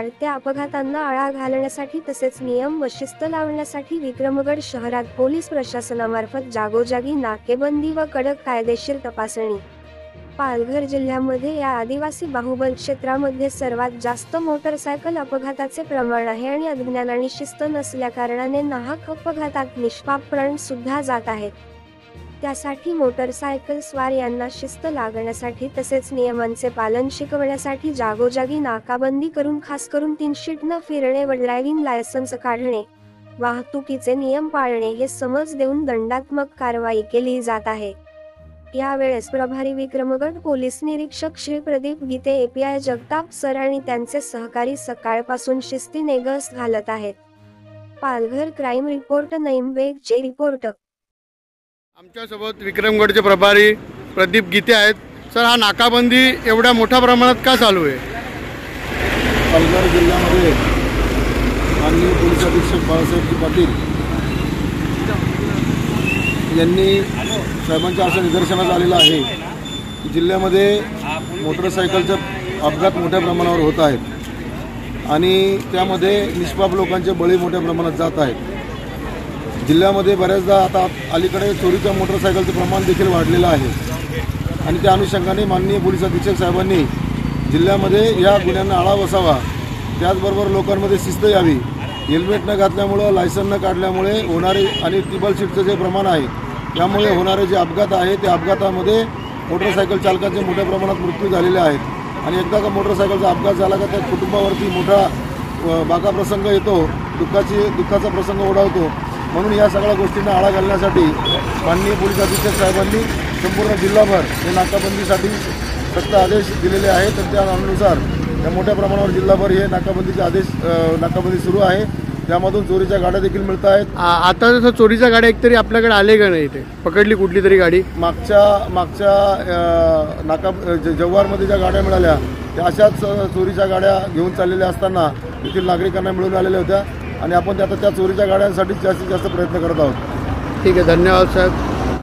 वाढत्या अपघातांना आळा घालण्यासाठी तसेच नियम व शिस्त लावण्यासाठी विक्रमगड शहरात पोलीस प्रशासनामार्फत जागोजागी नाकेबंदी व कडक कायदेशीर तपासणी। पालघर जिल्ह्यामध्ये या आदिवासी बाहुबल क्षेत्रामध्ये सर्वात जास्त मोटरसायकल अपघाताचे प्रमाण आहे आणि अज्ञान आणि शिस्त नसल्याकारणाने नाहक अपघातात निष्पाप प्राण सुद्धा जात आहेत। त्यासाठी मोटरसायकल स्वार यांना शिस्त लागण्यासाठी तसेच नियमांचे पालन शिकवण्यासाठी जागोजागी नाकाबंदी करून खास करून 3 शीट न फिरणे व ड्रायव्हिंग लायसन्स काढणे, वाहतुकीचे नियम पाळणे हे समज देऊन दंडात्मक कारवाई केली जात आहे। यावेळेस प्रभारी विक्रमगड पोलीस निरीक्षक श्री प्रदीप गीते एपीआय जगताप सर आणि त्यांचे सहकारी सकाळपासून शिस्तीने गस्त घालत आहेत। पालघर क्राईम रिपोर्ट नईम बेग चे रिपोर्ट। आमच्या सोबत विक्रमगडचे प्रभारी प्रदीप गीते आहेत। सर, हा नाकाबंदी एवढ्या मोठ्या प्रमाणात का चालू आहे? पालघर जिल्ह्यामध्ये माननीय पोलीस अधीक्षक बाळासाहेब पाटील यांनी साहेबांच्या असं निदर्शनास आलेलं आहे की जिल्ह्यामध्ये मोटरसायकलचे अपघात मोठ्या प्रमाणावर होत आहेत आणि त्यामध्ये निष्पाप लोकांचे बळी मोठ्या प्रमाणात जात आहेत। जिल्ह्यामध्ये बऱ्याचदा आता अलीकडे चोरीच्या मोटरसायकलचं प्रमाण देखील वाढलेलं आहे आणि त्या अनुषंगाने माननीय पोलीस अधीक्षक साहेबांनी जिल्ह्यामध्ये या गुन्ह्यांना आळा बसावा, त्याचबरोबर लोकांमध्ये शिस्त यावी। हेल्मेट न घातल्यामुळं, लायसन न काढल्यामुळे होणारे आणि टिबल सीटचं जे प्रमाण आहे त्यामुळे होणारे जे अपघात आहे त्या अपघातामध्ये मोटरसायकल चालकांचे मोठ्या प्रमाणात मृत्यू झालेले आहेत आणि एकदा का मोटरसायकलचा अपघात झाला का त्या कुटुंबावरती मोठा बाका प्रसंग येतो, दुःखाचा प्रसंग ओढावतो। म्हणून या सगळ्या गोष्टींना आळा घालण्यासाठी माननीय पोलीस अधीक्षक साहेबांनी संपूर्ण जिल्हाभर हे नाकाबंदीसाठी सक्त आदेश दिलेले आहेत आणि त्या अनुसार या मोठ्या प्रमाणावर जिल्हाभर हे नाकाबंदी सुरू आहे। त्यामधून चोरीच्या गाड्या देखील मिळत आहेत। आता जसं चोरीच्या गाड्या एकतरी आपल्याकडे आले का नाही? ते पकडली कुठली तरी गाडी? मागच्या जव्हारमध्ये ज्या गाड्या मिळाल्या त्या अशाच चोरीच्या गाड्या घेऊन चाललेल्या असताना येथील नागरिकांना मिळून आलेल्या होत्या आणि आपण आता त्या चोरीच्या गाड्यांसाठी जास्तीत जास्त प्रयत्न करत आहोत। ठीक आहे, धन्यवाद साहेब।